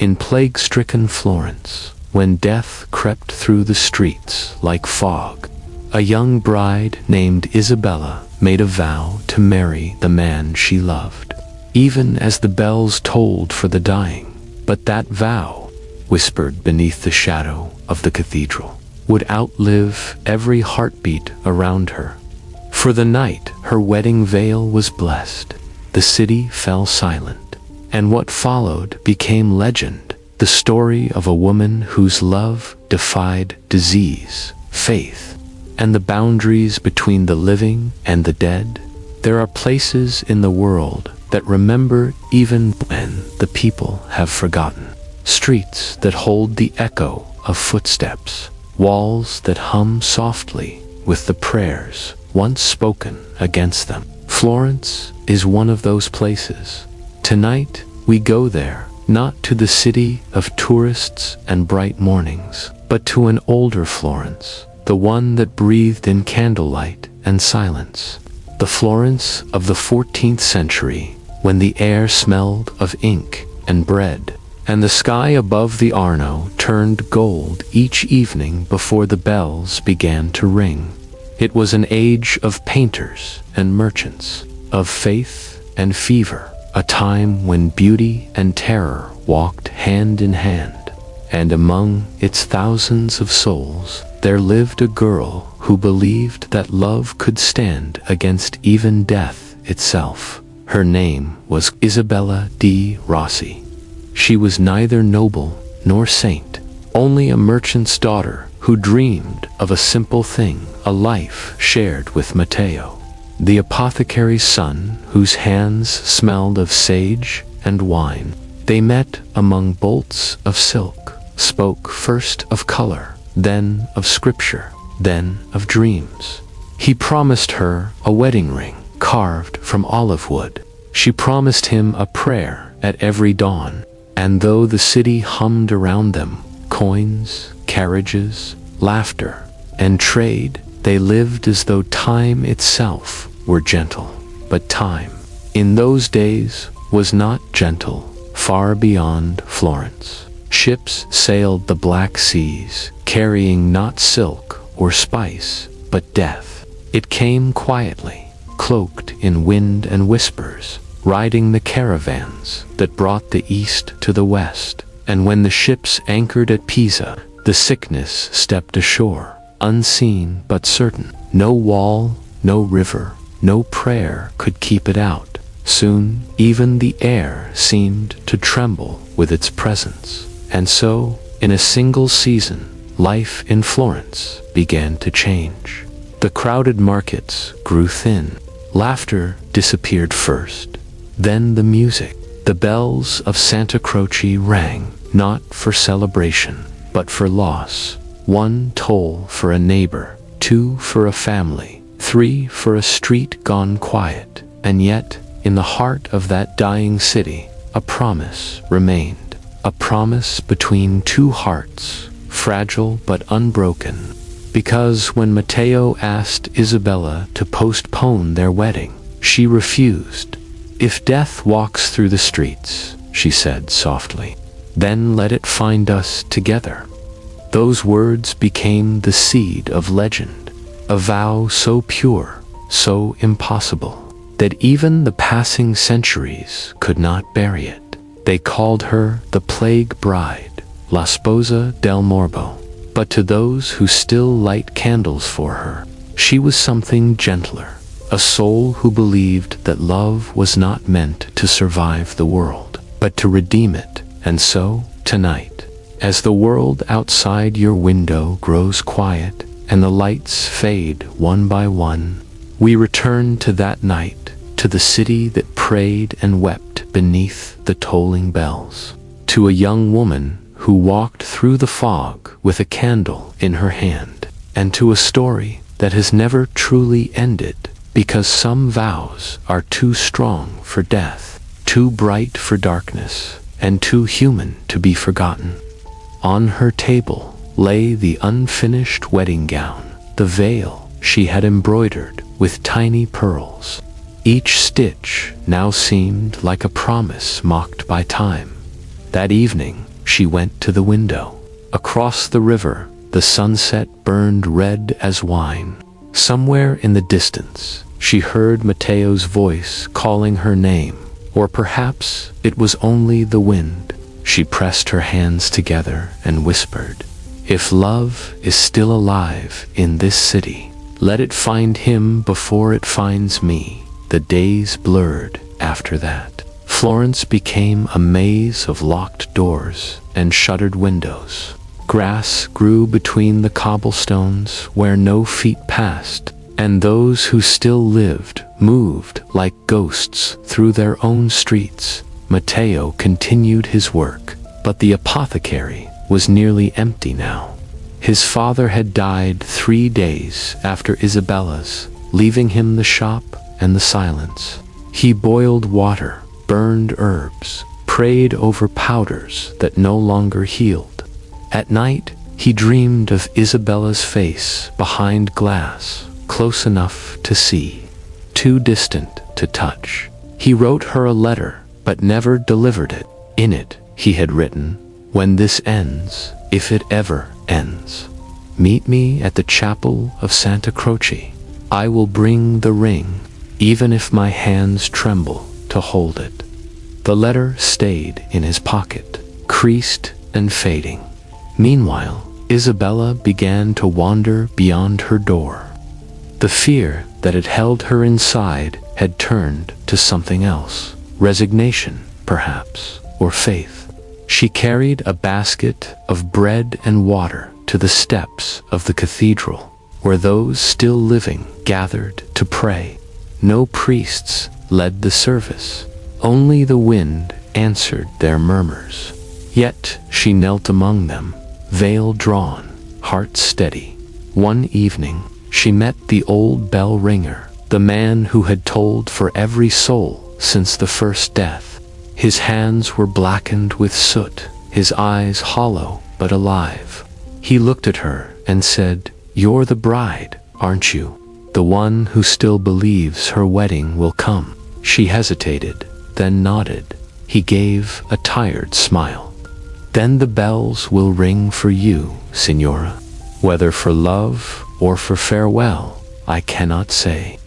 In plague-stricken Florence, when death crept through the streets like fog, a young bride named Isabella made a vow to marry the man she loved, even as the bells tolled for the dying. But that vow, whispered beneath the shadow of the cathedral, would outlive every heartbeat around her. For the night her wedding veil was blessed, the city fell silent, and what followed became legend, the story of a woman whose love defied disease, faith, and the boundaries between the living and the dead. There are places in the world that remember even when the people have forgotten. Streets that hold the echo of footsteps, walls that hum softly with the prayers once spoken against them. Florence is one of those places. Tonight we go there, not to the city of tourists and bright mornings, but to an older Florence, the one that breathed in candlelight and silence. The Florence of the 14th century, when the air smelled of ink and bread, and the sky above the Arno turned gold each evening before the bells began to ring. It was an age of painters and merchants, of faith and fever, a time when beauty and terror walked hand in hand, and among its thousands of souls there lived a girl who believed that love could stand against even death itself. Her name was Isabella di Rossi. She was neither noble nor saint, only a merchant's daughter who dreamed of a simple thing, a life shared with Matteo, the apothecary's son whose hands smelled of sage and wine. They met among bolts of silk, spoke first of color, then of scripture, then of dreams. He promised her a wedding ring carved from olive wood. She promised him a prayer at every dawn. And though the city hummed around them, coins, carriages, laughter, and trade, they lived as though time itself were gentle. But time, in those days, was not gentle. Far beyond Florence, ships sailed the black seas, carrying not silk or spice, but death. It came quietly, cloaked in wind and whispers, riding the caravans that brought the east to the west. And when the ships anchored at Pisa, the sickness stepped ashore, unseen but certain. No wall, no river, no prayer could keep it out. Soon, even the air seemed to tremble with its presence. And so, in a single season, life in Florence began to change. The crowded markets grew thin. Laughter disappeared first. Then the music. The bells of Santa Croce rang, not for celebration, but for loss. One toll for a neighbor, two for a family, three for a street gone quiet. And yet, in the heart of that dying city, a promise remained. A promise between two hearts, fragile but unbroken. Because when Matteo asked Isabella to postpone their wedding, she refused. "If death walks through the streets," she said softly, "then let it find us together." Those words became the seed of legend, a vow so pure, so impossible, that even the passing centuries could not bury it. They called her the plague bride, La Sposa del Morbo. But to those who still light candles for her, she was something gentler, a soul who believed that love was not meant to survive the world, but to redeem it. And so, tonight, as the world outside your window grows quiet and the lights fade one by one, we return to that night, to the city that prayed and wept beneath the tolling bells, to a young woman who walked through the fog with a candle in her hand, and to a story that has never truly ended, because some vows are too strong for death, too bright for darkness, and too human to be forgotten. On her table lay the unfinished wedding gown, the veil she had embroidered with tiny pearls. Each stitch now seemed like a promise mocked by time. That evening, she went to the window. Across the river, the sunset burned red as wine. Somewhere in the distance, she heard Matteo's voice calling her name, or perhaps it was only the wind. She pressed her hands together and whispered, "If love is still alive in this city, let it find him before it finds me." The days blurred after that. Florence became a maze of locked doors and shuttered windows. Grass grew between the cobblestones where no feet passed, and those who still lived moved like ghosts through their own streets. Matteo continued his work, but the apothecary was nearly empty now. His father had died 3 days after Isabella's, leaving him the shop and the silence. He boiled water, burned herbs, prayed over powders that no longer healed. At night, he dreamed of Isabella's face behind glass, close enough to see, too distant to touch. He wrote her a letter, but never delivered it. In it, he had written, "When this ends, if it ever ends, meet me at the chapel of Santa Croce. I will bring the ring, even if my hands tremble to hold it." The letter stayed in his pocket, creased and fading. Meanwhile, Isabella began to wander beyond her door. The fear that had held her inside had turned to something else. Resignation, perhaps, or faith. She carried a basket of bread and water to the steps of the cathedral, where those still living gathered to pray. No priests led the service. Only the wind answered their murmurs. Yet she knelt among them, veil drawn, heart steady. One evening, she met the old bell ringer, the man who had tolled for every soul since the first death. His hands were blackened with soot, his eyes hollow but alive. He looked at her and said, "You're the bride, aren't you? The one who still believes her wedding will come." She hesitated, then nodded. He gave a tired smile. "Then the bells will ring for you, Signora. Whether for love or for farewell, I cannot say."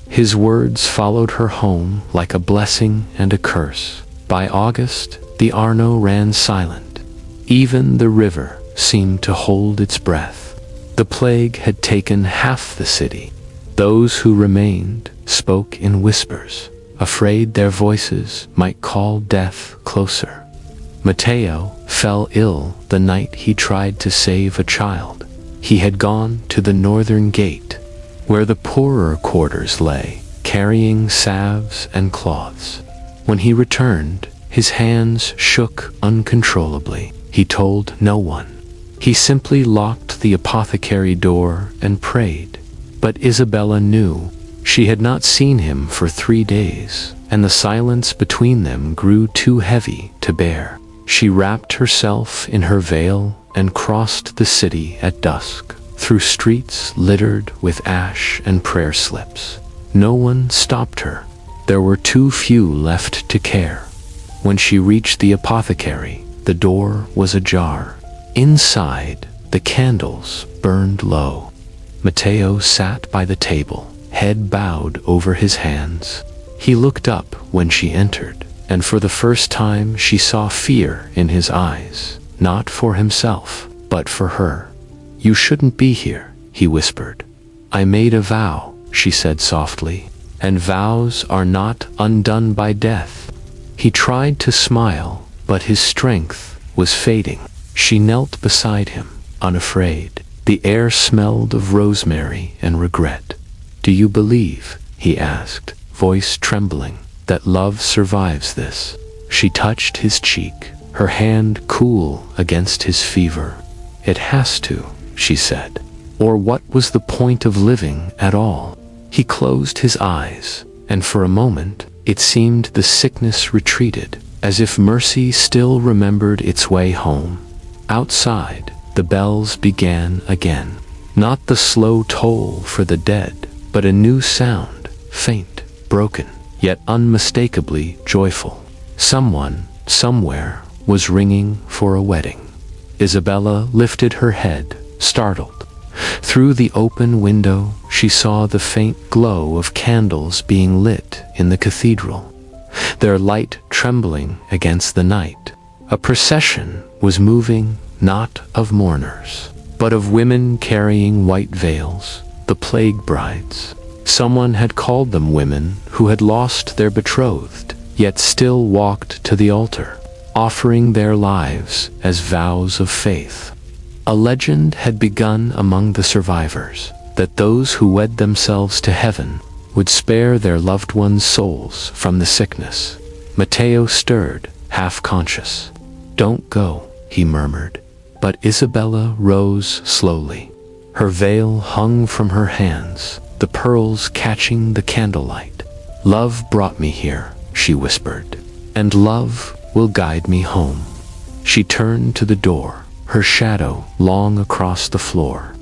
His words followed her home like a blessing and a curse. By August, the Arno ran silent. Even the river seemed to hold its breath. The plague had taken half the city. Those who remained spoke in whispers, afraid their voices might call death closer. Matteo fell ill the night he tried to save a child. He had gone to the northern gate, where the poorer quarters lay, carrying salves and cloths. When he returned, his hands shook uncontrollably. He told no one. He simply locked the apothecary door and prayed. But Isabella knew. She had not seen him for 3 days, and the silence between them grew too heavy to bear. She wrapped herself in her veil and crossed the city at dusk, through streets littered with ash and prayer slips. No one stopped her. There were too few left to care. When she reached the apothecary, the door was ajar. Inside, the candles burned low. Matteo sat by the table, head bowed over his hands. He looked up when she entered, and for the first time she saw fear in his eyes, not for himself, but for her. "You shouldn't be here," he whispered. "I made a vow," she said softly, "and vows are not undone by death." He tried to smile, but his strength was fading. She knelt beside him, unafraid. The air smelled of rosemary and regret. "Do you believe," he asked, voice trembling, "that love survives this?" She touched his cheek, her hand cool against his fever. "It has to," she said. Or what was the point of living at all? He closed his eyes, and for a moment, it seemed the sickness retreated, as if mercy still remembered its way home. Outside, the bells began again. Not the slow toll for the dead, but a new sound, faint, broken, yet unmistakably joyful. Someone, somewhere, was ringing for a wedding. Isabella lifted her head, startled. Through the open window, she saw the faint glow of candles being lit in the cathedral, their light trembling against the night. A procession was moving, not of mourners, but of women carrying white veils, the plague brides. Someone had called them women who had lost their betrothed, yet still walked to the altar, offering their lives as vows of faith. A legend had begun among the survivors, that those who wed themselves to heaven would spare their loved ones' souls from the sickness. Matteo stirred, half-conscious. "Don't go," he murmured. But Isabella rose slowly. Her veil hung from her hands, the pearls catching the candlelight. "Love brought me here," she whispered, "and love will guide me home." She turned to the door, her shadow long across the floor.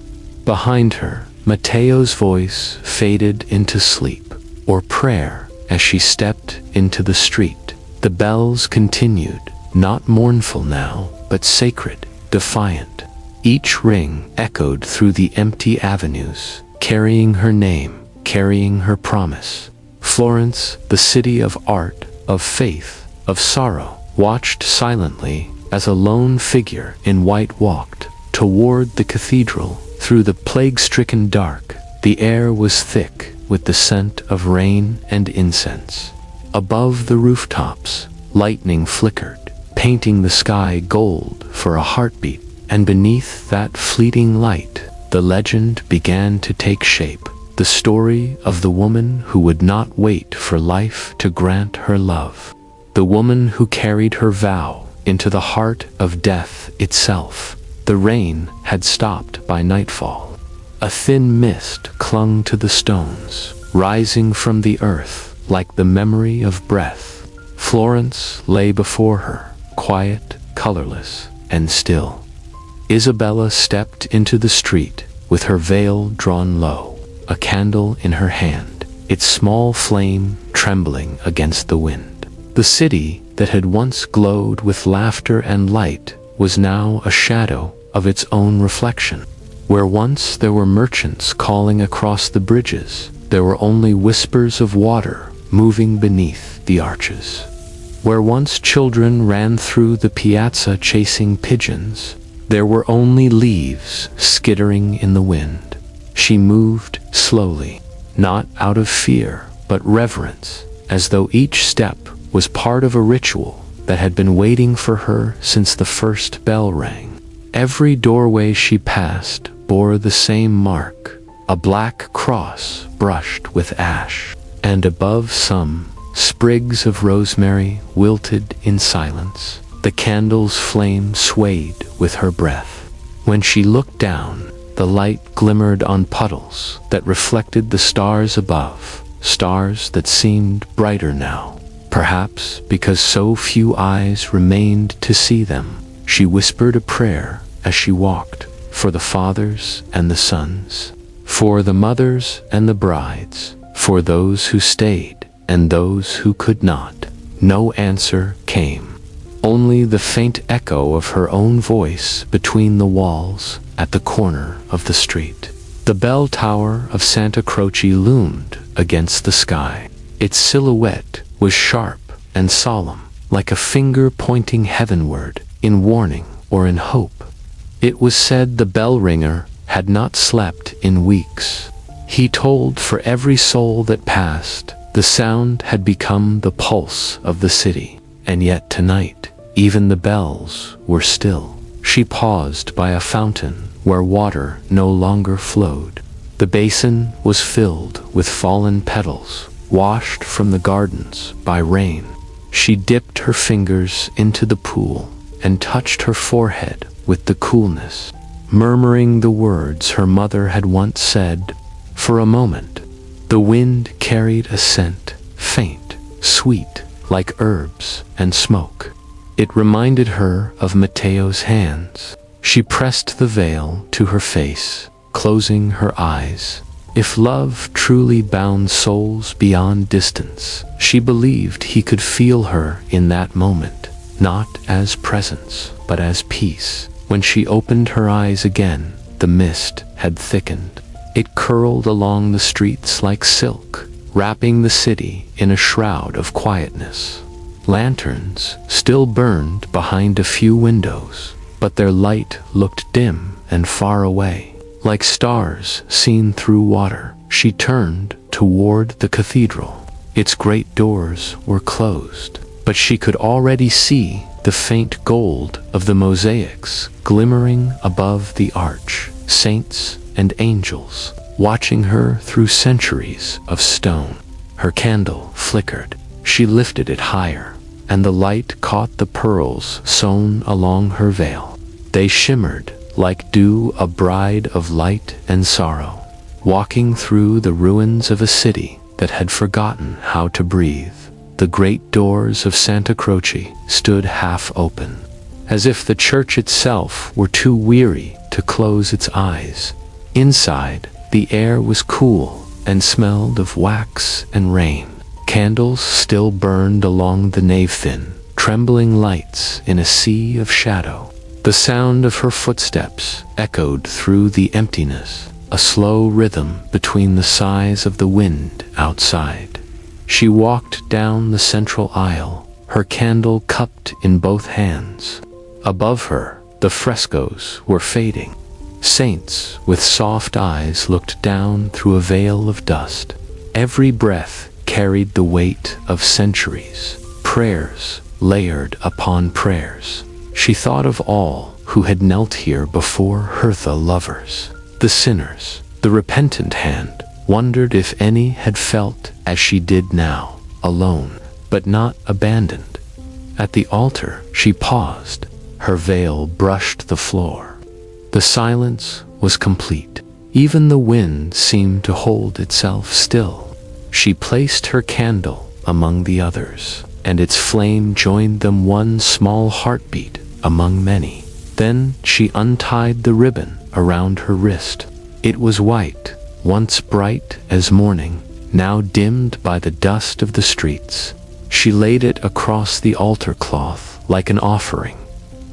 Behind her, Matteo's voice faded into sleep, or prayer, as she stepped into the street. The bells continued, not mournful now, but sacred, defiant. Each ring echoed through the empty avenues, carrying her name, carrying her promise. Florence, the city of art, of faith, of sorrow, watched silently as a lone figure in white walked toward the cathedral. Through the plague-stricken dark, the air was thick with the scent of rain and incense. Above the rooftops, lightning flickered, painting the sky gold for a heartbeat, and beneath that fleeting light, the legend began to take shape, the story of the woman who would not wait for life to grant her love, the woman who carried her vow into the heart of death itself. The rain had stopped by nightfall. A thin mist clung to the stones, rising from the earth like the memory of breath. Florence lay before her, quiet, colorless, and still. Isabella stepped into the street with her veil drawn low, a candle in her hand, its small flame trembling against the wind. The city that had once glowed with laughter and light was now a shadow of its own reflection. Where once there were merchants calling across the bridges, there were only whispers of water moving beneath the arches. Where once children ran through the piazza chasing pigeons, there were only leaves skittering in the wind. She moved slowly, not out of fear, but reverence, as though each step was part of a ritual that had been waiting for her since the first bell rang. Every doorway she passed bore the same mark, a black cross brushed with ash, and above some, sprigs of rosemary wilted in silence. The candle's flame swayed with her breath. When she looked down, the light glimmered on puddles that reflected the stars above, stars that seemed brighter now, perhaps because so few eyes remained to see them. She whispered a prayer as she walked, for the fathers and the sons, for the mothers and the brides, for those who stayed and those who could not. No answer came, only the faint echo of her own voice between the walls at the corner of the street. The bell tower of Santa Croce loomed against the sky. Its silhouette was sharp and solemn, like a finger pointing heavenward in warning or in hope. It was said the bell ringer had not slept in weeks. He told for every soul that passed, the sound had become the pulse of the city. And yet tonight, even the bells were still. She paused by a fountain where water no longer flowed. The basin was filled with fallen petals, washed from the gardens by rain. She dipped her fingers into the pool and touched her forehead with the coolness, murmuring the words her mother had once said. For a moment, the wind carried a scent, faint, sweet, like herbs and smoke. It reminded her of Matteo's hands. She pressed the veil to her face, closing her eyes. If love truly bound souls beyond distance, she believed he could feel her in that moment. not as presence, but as peace. When she opened her eyes again, the mist had thickened. It curled along the streets like silk, wrapping the city in a shroud of quietness. Lanterns still burned behind a few windows, but their light looked dim and far away, like stars seen through water. She turned toward the cathedral. Its great doors were closed, but she could already see the faint gold of the mosaics glimmering above the arch, saints and angels watching her through centuries of stone. Her candle flickered. She lifted it higher, and the light caught the pearls sewn along her veil. They shimmered like dew, a bride of light and sorrow, walking through the ruins of a city that had forgotten how to breathe. The great doors of Santa Croce stood half open, as if the church itself were too weary to close its eyes. Inside, the air was cool and smelled of wax and rain. Candles still burned along the nave, thin, trembling lights in a sea of shadow. The sound of her footsteps echoed through the emptiness, a slow rhythm between the sighs of the wind outside. She walked down the central aisle, her candle cupped in both hands. Above her, the frescoes were fading. Saints with soft eyes looked down through a veil of dust. Every breath carried the weight of centuries, prayers layered upon prayers. She thought of all who had knelt here before her, the lovers, the sinners, the repentant hand, wondered if any had felt as she did now, alone, but not abandoned. At the altar, she paused. Her veil brushed the floor. The silence was complete. Even the wind seemed to hold itself still. She placed her candle among the others, and its flame joined them, one small heartbeat among many. Then she untied the ribbon around her wrist. It was white, once bright as morning, now dimmed by the dust of the streets. She laid it across the altar cloth like an offering.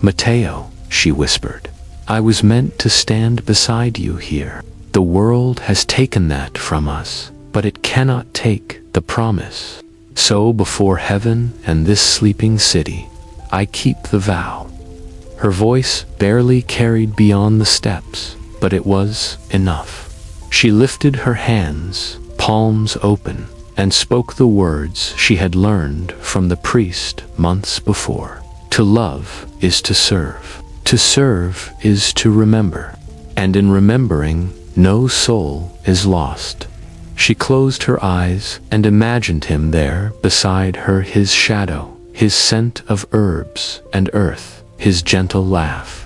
"Matteo," she whispered, "I was meant to stand beside you here. The world has taken that from us, but it cannot take the promise. So before heaven and this sleeping city, I keep the vow." Her voice barely carried beyond the steps, but it was enough. She lifted her hands, palms open, and spoke the words she had learned from the priest months before. To love is to serve. To serve is to remember. And in remembering, no soul is lost. She closed her eyes and imagined him there beside her, his shadow, his scent of herbs and earth, his gentle laugh.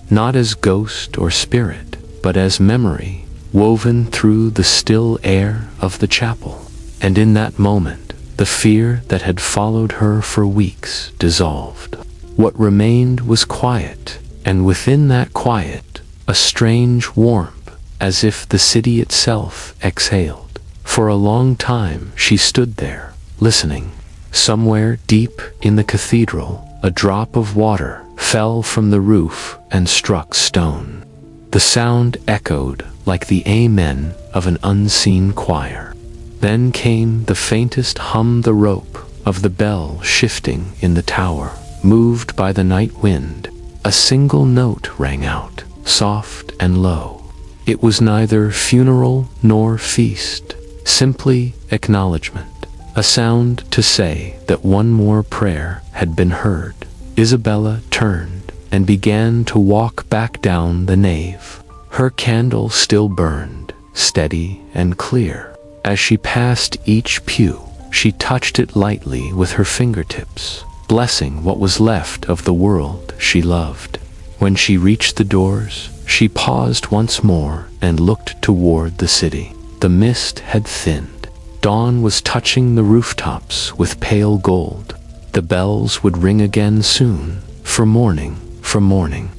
Not as ghost or spirit, but as memory, woven through the still air of the chapel. And in that moment, the fear that had followed her for weeks dissolved. What remained was quiet, and within that quiet, a strange warmth, as if the city itself exhaled. For a long time she stood there, listening. Somewhere deep in the cathedral, a drop of water fell from the roof and struck stone. The sound echoed like the amen of an unseen choir. Then came the faintest hum, the rope of the bell shifting in the tower, moved by the night wind. A single note rang out, soft and low. It was neither funeral nor feast, simply acknowledgement. A sound to say that one more prayer had been heard. Isabella turned and began to walk back down the nave. Her candle still burned, steady and clear. As she passed each pew, she touched it lightly with her fingertips, blessing what was left of the world she loved. When she reached the doors, she paused once more and looked toward the city. The mist had thinned. Dawn was touching the rooftops with pale gold. The bells would ring again soon, for morning, for morning.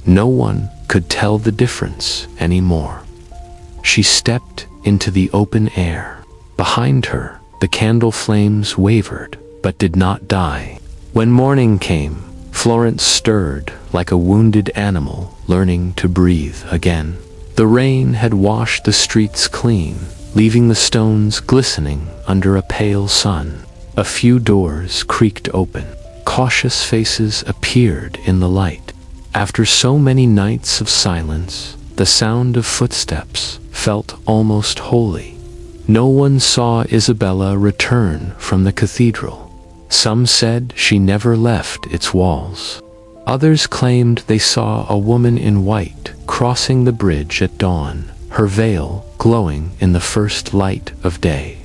No one could tell the difference anymore. She stepped into the open air. Behind her, the candle flames wavered, but did not die. When morning came, Florence stirred like a wounded animal learning to breathe again. The rain had washed the streets clean, leaving the stones glistening under a pale sun. A few doors creaked open. Cautious faces appeared in the light. After so many nights of silence, the sound of footsteps felt almost holy. No one saw Isabella return from the cathedral. Some said she never left its walls. Others claimed they saw a woman in white crossing the bridge at dawn, her veil glowing in the first light of day.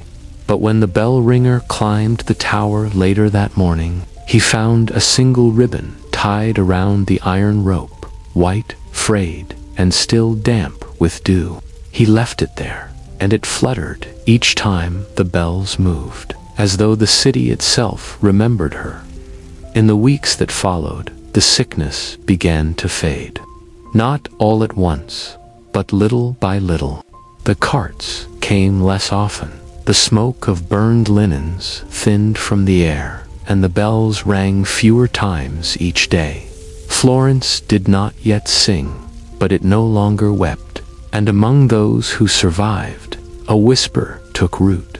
But when the bell ringer climbed the tower later that morning, he found a single ribbon tied around the iron rope, white, frayed, and still damp with dew. He left it there, and it fluttered each time the bells moved, as though the city itself remembered her. In the weeks that followed, the sickness began to fade. Not all at once, but little by little. The carts came less often. The smoke of burned linens thinned from the air, and the bells rang fewer times each day. Florence did not yet sing, but it no longer wept, and among those who survived, a whisper took root.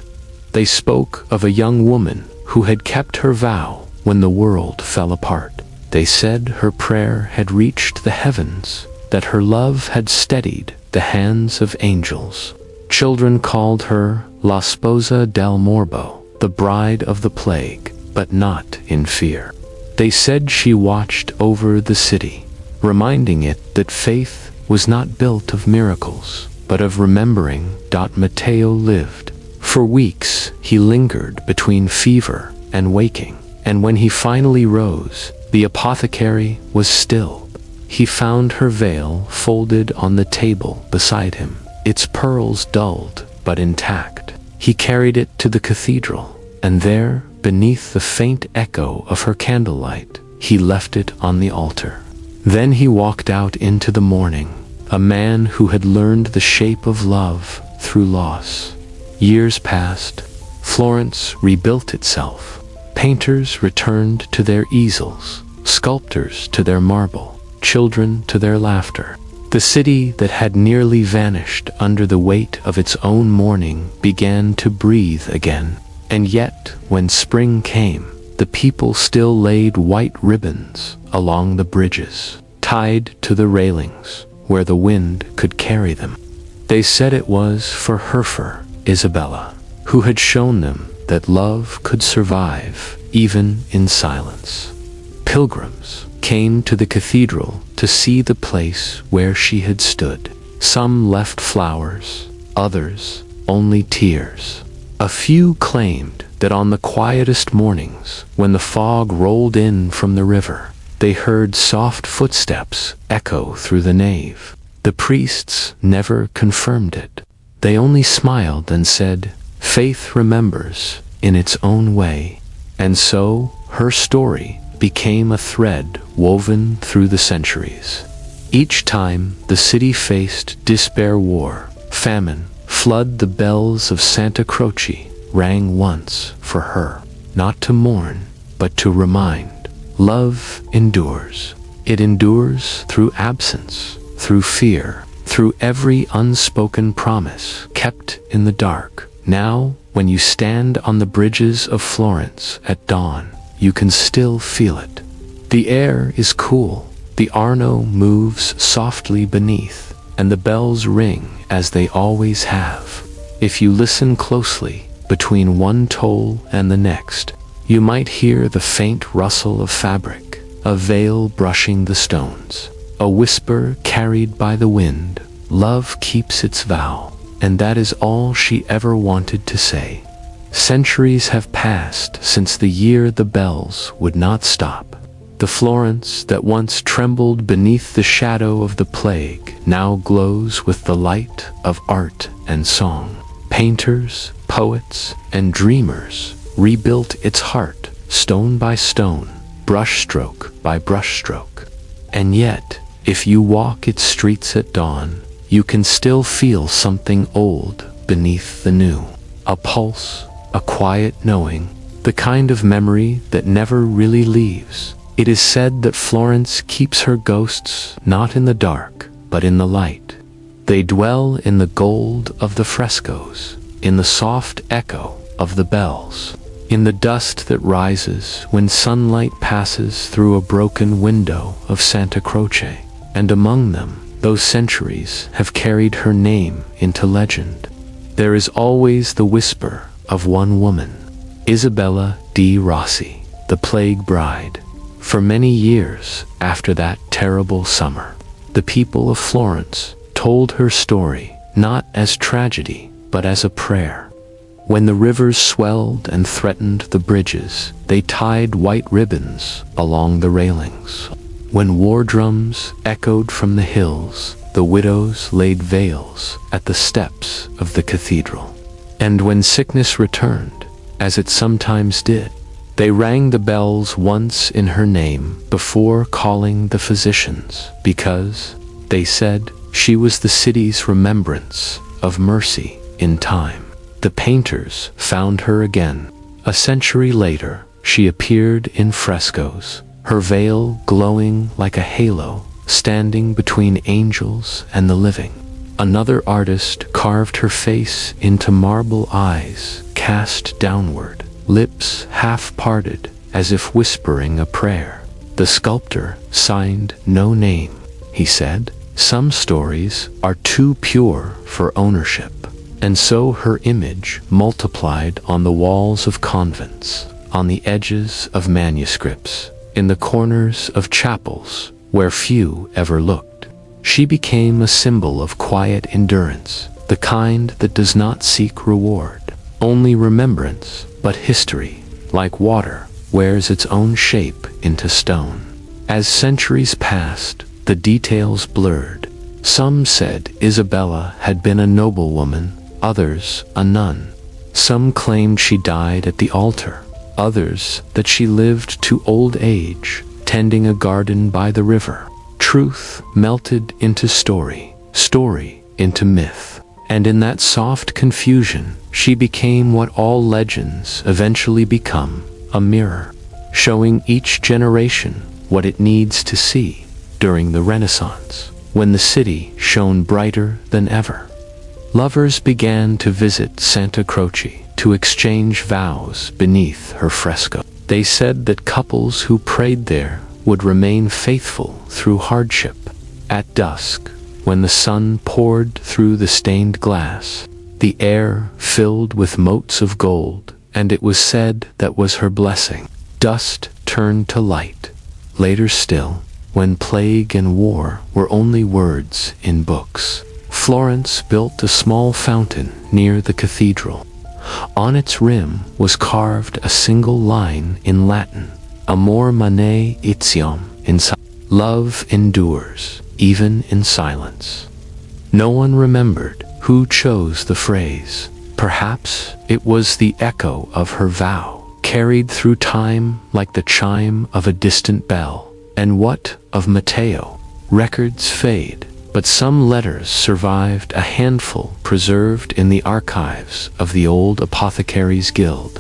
They spoke of a young woman who had kept her vow when the world fell apart. They said her prayer had reached the heavens, that her love had steadied the hands of angels. Children called her La Sposa del Morbo, the bride of the plague, but not in fear. They said she watched over the city, reminding it that faith was not built of miracles, but of remembering. Matteo lived. For weeks he lingered between fever and waking, and when he finally rose, the apothecary was still. He found her veil folded on the table beside him, its pearls dulled but intact. He carried it to the cathedral, and there, beneath the faint echo of her candlelight, he left it on the altar. Then he walked out into the morning, a man who had learned the shape of love through loss. Years passed. Florence rebuilt itself. Painters returned to their easels, sculptors to their marble, children to their laughter. The city that had nearly vanished under the weight of its own mourning began to breathe again. And yet, when spring came, the people still laid white ribbons along the bridges, tied to the railings where the wind could carry them. They said it was for Herfer, Isabella, who had shown them that love could survive even in silence. Pilgrims came to the cathedral to see the place where she had stood. Some left flowers, others only tears. A few claimed that on the quietest mornings, when the fog rolled in from the river, they heard soft footsteps echo through the nave. The priests never confirmed it. They only smiled and said, "Faith remembers in its own way." And so her story became a thread woven through the centuries. Each time the city faced despair, war, famine, flood, the bells of Santa Croce rang once for her, not to mourn, but to remind. Love endures. It endures through absence, through fear, through every unspoken promise kept in the dark. Now, when you stand on the bridges of Florence at dawn, you can still feel it. The air is cool, the Arno moves softly beneath, and the bells ring as they always have. If you listen closely, between one toll and the next, you might hear the faint rustle of fabric, a veil brushing the stones, a whisper carried by the wind. Love keeps its vow, and that is all she ever wanted to say. Centuries have passed since the year the bells would not stop. The Florence that once trembled beneath the shadow of the plague now glows with the light of art and song. Painters, poets, and dreamers rebuilt its heart stone by stone, brushstroke by brushstroke. And yet, if you walk its streets at dawn, you can still feel something old beneath the new. A pulse, a quiet knowing the kind of memory that never really leaves. It is said that Florence keeps her ghosts not in the dark, but in the light. They dwell in the gold of the frescoes, in the soft echo of the bells, in the dust that rises when sunlight passes through a broken window of Santa Croce. And among them, those centuries have carried her name into legend. There is always the whisper of one woman, Isabella di Rossi, the plague bride. For many years after that terrible summer, the people of Florence told her story not as tragedy, but as a prayer. When the rivers swelled and threatened the bridges, they tied white ribbons along the railings. When war drums echoed from the hills, the widows laid veils at the steps of the cathedral. And when sickness returned, as it sometimes did, they rang the bells once in her name before calling the physicians, because, they said, she was the city's remembrance of mercy in time. The painters found her again. A century later, she appeared in frescoes, her veil glowing like a halo, standing between angels and the living. Another artist carved her face into marble eyes cast downward, lips half-parted as if whispering a prayer. The sculptor signed no name. He said, "Some stories are too pure for ownership." And so her image multiplied on the walls of convents, on the edges of manuscripts, in the corners of chapels where few ever looked. She became a symbol of quiet endurance, the kind that does not seek reward, only remembrance, but history, like water, wears its own shape into stone. As centuries passed, the details blurred. Some said Isabella had been a noblewoman, others a nun. Some claimed she died at the altar, others that she lived to old age, tending a garden by the river. Truth melted into story, story into myth, and in that soft confusion, she became what all legends eventually become, a mirror, showing each generation what it needs to see. During the Renaissance, when the city shone brighter than ever, lovers began to visit Santa Croce to exchange vows beneath her fresco. They said that couples who prayed there would remain faithful through hardship. At dusk, when the sun poured through the stained glass, the air filled with motes of gold, and it was said that was her blessing. Dust turned to light. Later still, when plague and war were only words in books, Florence built a small fountain near the cathedral. On its rim was carved a single line in Latin, Amor mane itiam in love endures, even in silence. No one remembered who chose the phrase. Perhaps it was the echo of her vow, carried through time like the chime of a distant bell. And what of Matteo? Records fade, but some letters survived, a handful preserved in the archives of the old Apothecaries' Guild.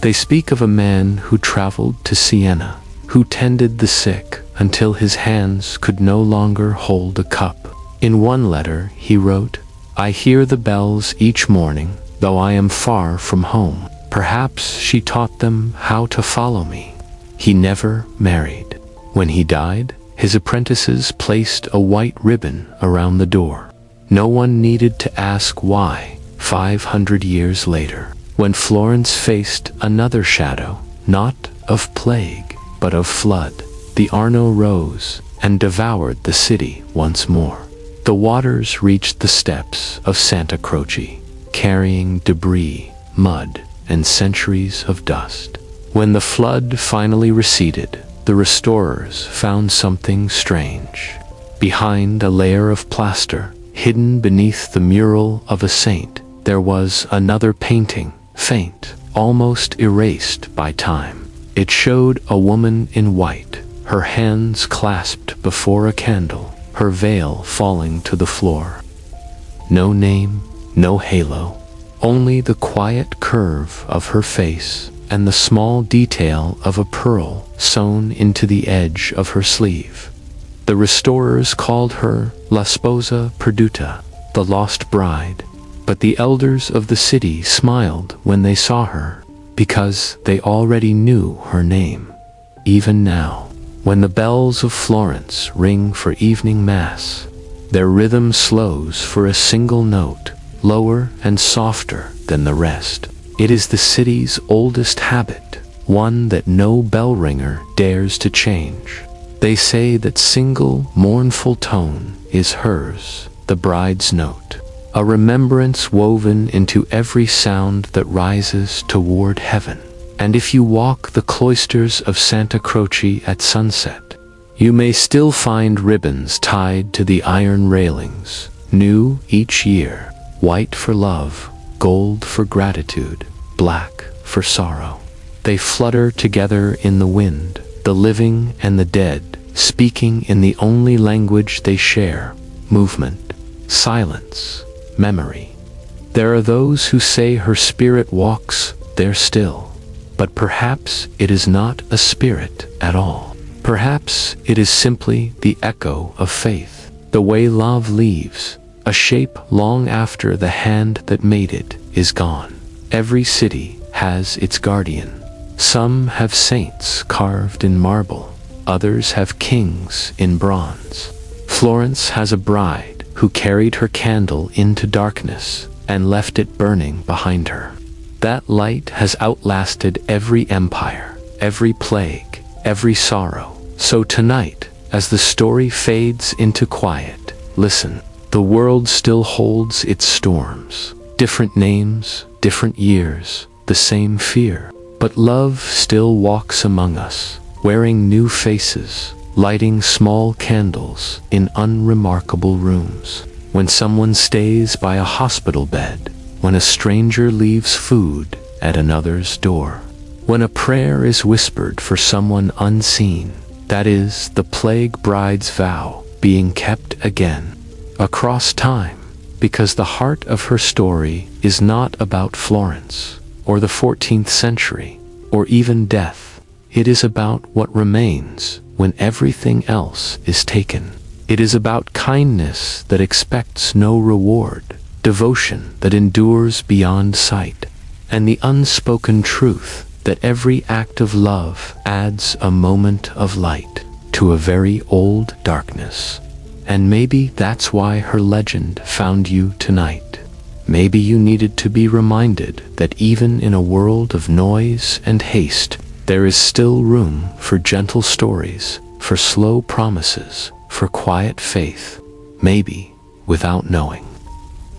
They speak of a man who traveled to Siena, who tended the sick until his hands could no longer hold a cup. In one letter he wrote, "I hear the bells each morning, though I am far from home." Perhaps she taught them how to follow me. He never married. When he died, his apprentices placed a white ribbon around the door. No one needed to ask why. 500 years later, when Florence faced another shadow, not of plague, but of flood, the Arno rose and devoured the city once more. The waters reached the steps of Santa Croce, carrying debris, mud, and centuries of dust. When the flood finally receded, the restorers found something strange. Behind a layer of plaster, hidden beneath the mural of a saint, there was another painting, faint, almost erased by time. It showed a woman in white, her hands clasped before a candle, her veil falling to the floor. No name, no halo, only the quiet curve of her face, and the small detail of a pearl sewn into the edge of her sleeve. The restorers called her La Sposa Perduta, the lost bride, but the elders of the city smiled when they saw her, because they already knew her name. Even now, when the bells of Florence ring for evening mass, their rhythm slows for a single note, lower and softer than the rest. It is the city's oldest habit, one that no bell ringer dares to change. They say that single mournful tone is hers, the bride's note, a remembrance woven into every sound that rises toward heaven. And if you walk the cloisters of Santa Croce at sunset, you may still find ribbons tied to the iron railings, new each year, white for love, gold for gratitude, black for sorrow. They flutter together in the wind, the living and the dead, speaking in the only language they share: movement, silence, memory. There are those who say her spirit walks there still, but perhaps it is not a spirit at all. Perhaps it is simply the echo of faith, the way love leaves, a shape long after the hand that made it is gone. Every city has its guardian. Some have saints carved in marble, others have kings in bronze. Florence has a bride who carried her candle into darkness and left it burning behind her. That light has outlasted every empire, every plague, every sorrow. So tonight, as the story fades into quiet, listen. The world still holds its storms. Different names, different years, the same fear. But love still walks among us, wearing new faces, lighting small candles in unremarkable rooms. When someone stays by a hospital bed, when a stranger leaves food at another's door, when a prayer is whispered for someone unseen, that is the plague bride's vow being kept again, across time, because the heart of her story is not about Florence, or the 14th century, or even death. It is about what remains when everything else is taken. It is about kindness that expects no reward, devotion that endures beyond sight, and the unspoken truth that every act of love adds a moment of light to a very old darkness. And maybe that's why her legend found you tonight. Maybe you needed to be reminded that even in a world of noise and haste, there is still room for gentle stories, for slow promises, for quiet faith, maybe without knowing.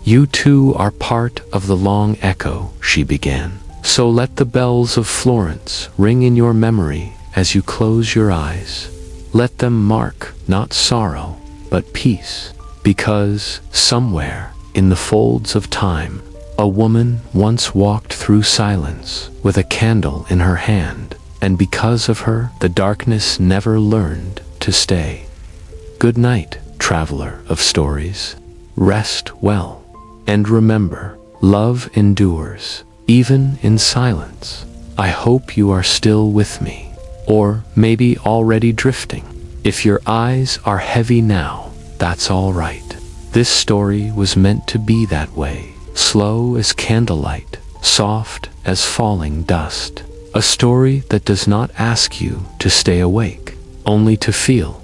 You too are part of the long echo, she began. So let the bells of Florence ring in your memory as you close your eyes. Let them mark not sorrow, but peace, because somewhere in the folds of time, a woman once walked through silence with a candle in her hand, and because of her, the darkness never learned to stay. Good night, traveler of stories. Rest well, and remember, love endures, even in silence. I hope you are still with me, or maybe already drifting. If your eyes are heavy now, that's all right. This story was meant to be that way, slow as candlelight, soft as falling dust. A story that does not ask you to stay awake, only to feel.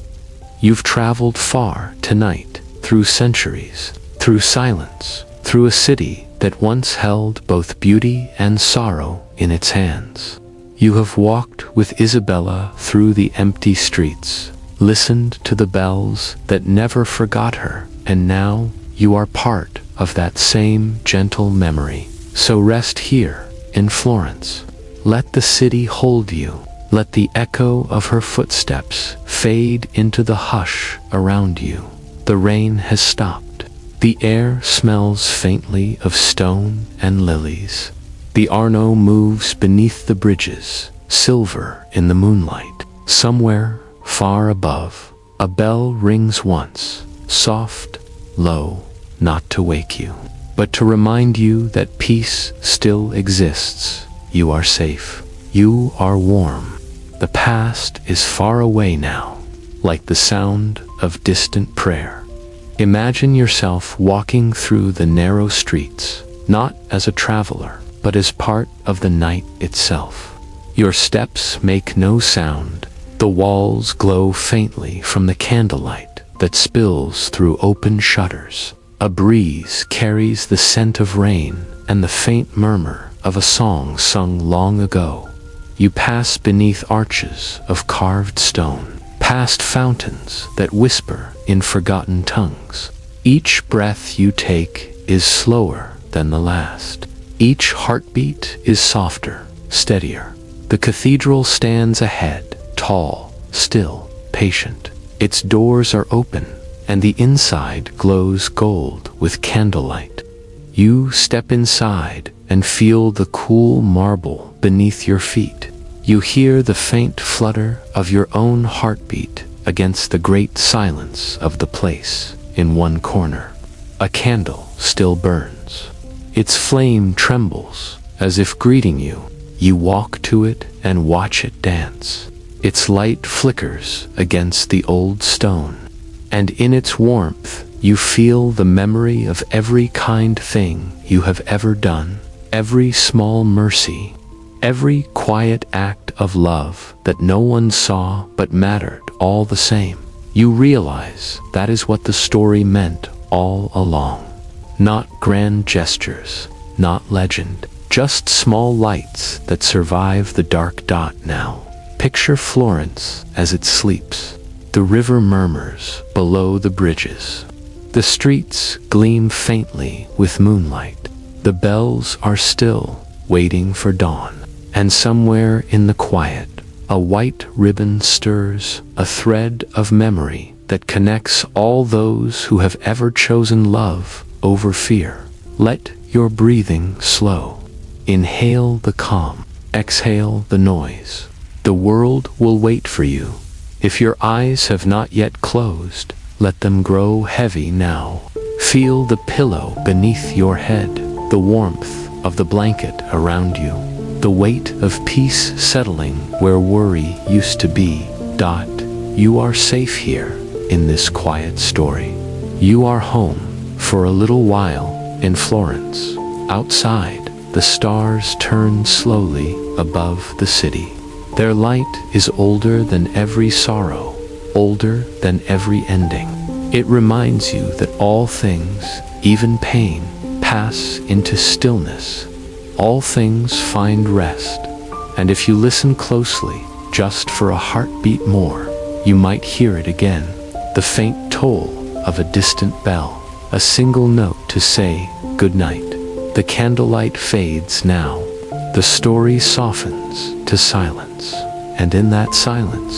You've traveled far tonight, through centuries, through silence, through a city that once held both beauty and sorrow in its hands. You have walked with Isabella through the empty streets, listened to the bells that never forgot her, and now you are part of that same gentle memory. So rest here in Florence. Let the city hold you. Let the echo of her footsteps fade into the hush around you. The rain has stopped. The air smells faintly of stone and lilies. The Arno moves beneath the bridges, silver in the moonlight. Somewhere far above, a bell rings once, soft, low, not to wake you, but to remind you that peace still exists. You are safe. You are warm. The past is far away now, like the sound of distant prayer. Imagine yourself walking through the narrow streets, not as a traveler, but as part of the night itself. Your steps make no sound. The walls glow faintly from the candlelight that spills through open shutters. A breeze carries the scent of rain and the faint murmur of a song sung long ago. You pass beneath arches of carved stone, past fountains that whisper in forgotten tongues. Each breath you take is slower than the last. Each heartbeat is softer, steadier. The cathedral stands ahead, tall, still, patient. Its doors are open, and the inside glows gold with candlelight. You step inside and feel the cool marble beneath your feet. You hear the faint flutter of your own heartbeat against the great silence of the place. In one corner, a candle still burns. Its flame trembles as if greeting you. You walk to it and watch it dance. Its light flickers against the old stone, and in its warmth you feel the memory of every kind thing you have ever done, every small mercy, every quiet act of love that no one saw but mattered all the same. You realize that is what the story meant all along. Not grand gestures, not legend, just small lights that survive the dark dot now. Picture Florence as it sleeps. The river murmurs below the bridges. The streets gleam faintly with moonlight. The bells are still, waiting for dawn. And somewhere in the quiet, a white ribbon stirs, a thread of memory that connects all those who have ever chosen love over fear. Let your breathing slow. Inhale the calm, exhale the noise. The world will wait for you. If your eyes have not yet closed, let them grow heavy now. Feel the pillow beneath your head, the warmth of the blanket around you, the weight of peace settling where worry used to be. You are safe here in this quiet story. You are home for a little while in Florence. Outside, the stars turn slowly above the city. Their light is older than every sorrow, older than every ending. It reminds you that all things, even pain, pass into stillness. All things find rest, and if you listen closely, just for a heartbeat more, you might hear it again. The faint toll of a distant bell, a single note to say good night. The candlelight fades now. The story softens to silence, and in that silence,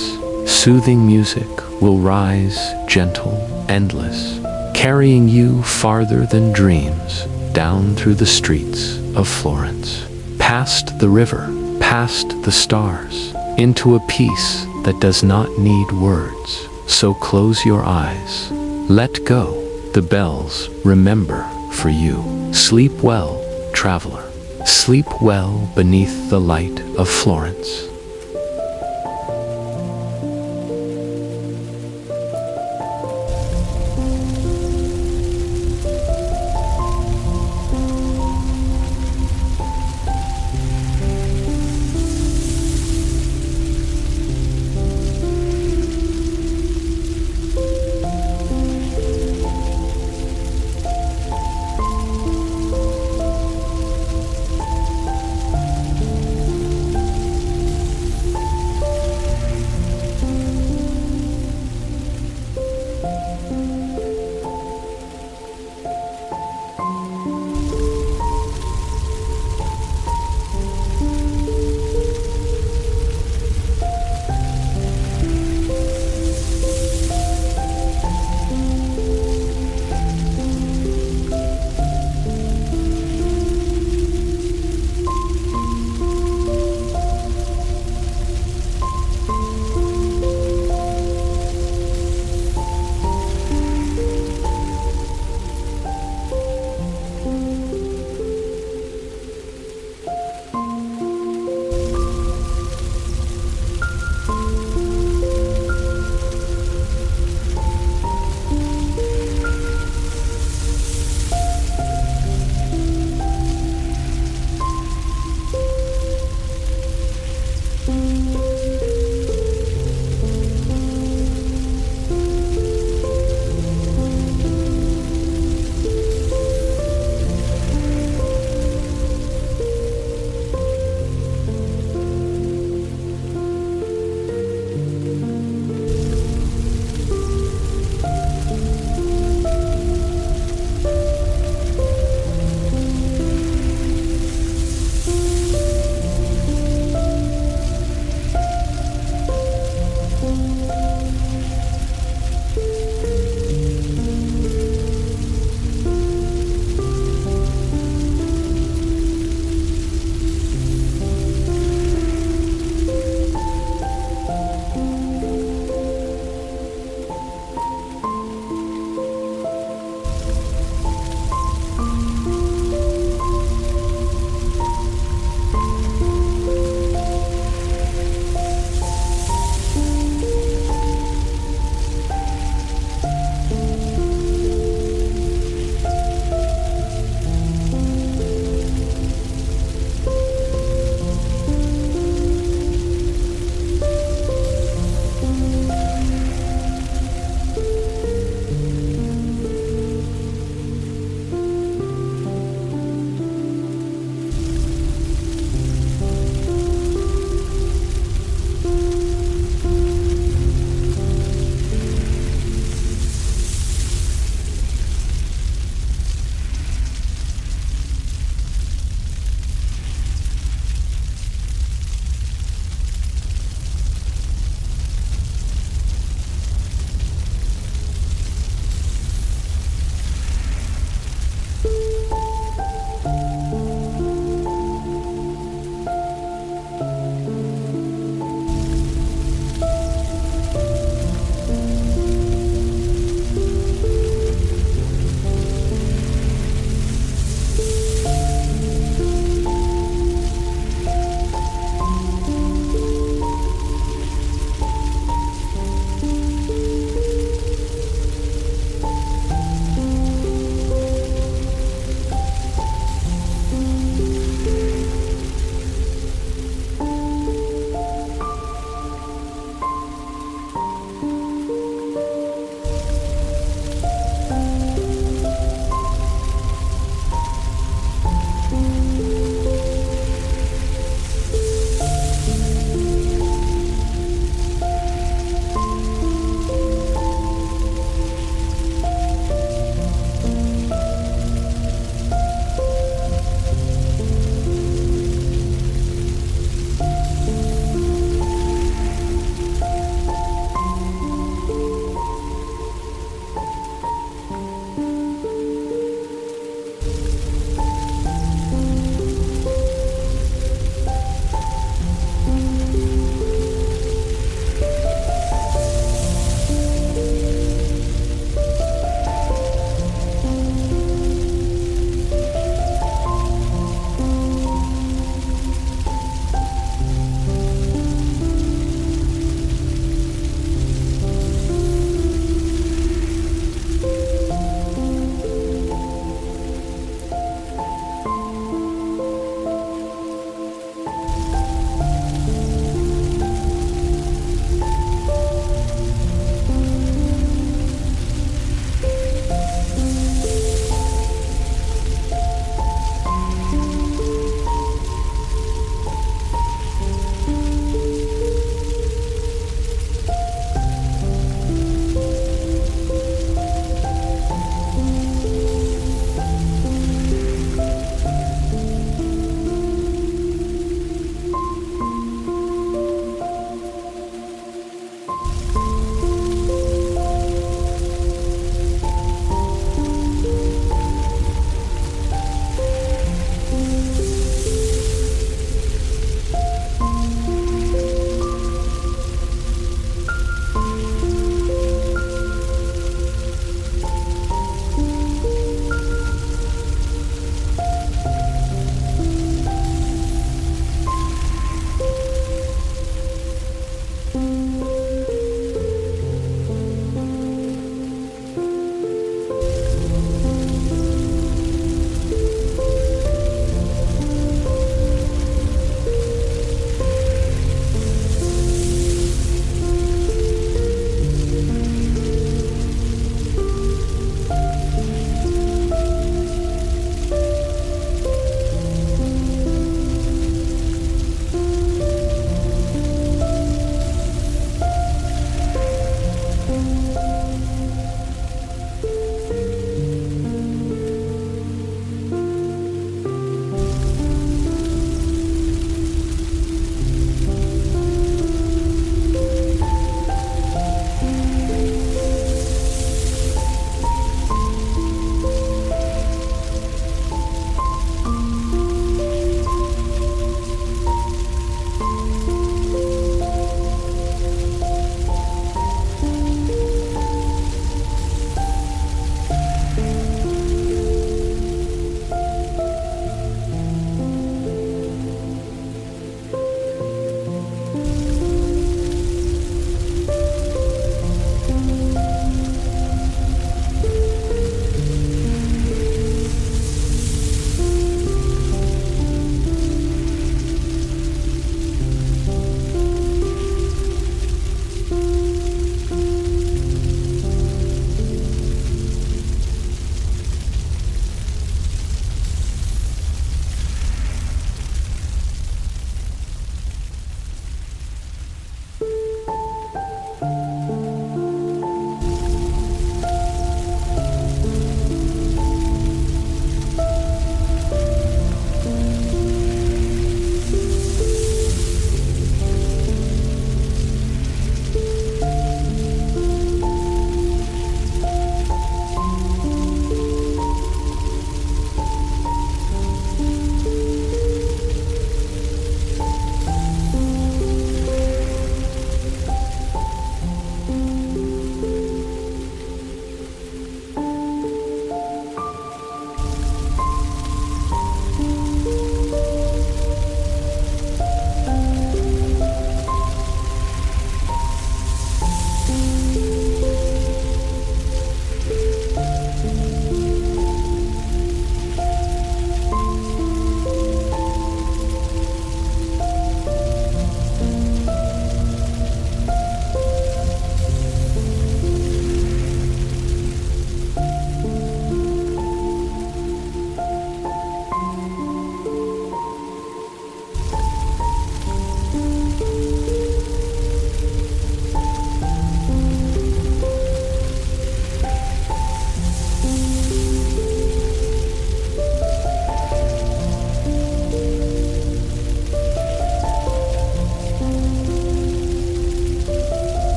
soothing music will rise, gentle, endless, carrying you farther than dreams, down through the streets of Florence, past the river, past the stars, into a peace that does not need words. So close your eyes. Let go. The bells remember for you. Sleep well, traveler. Sleep well beneath the light of Florence.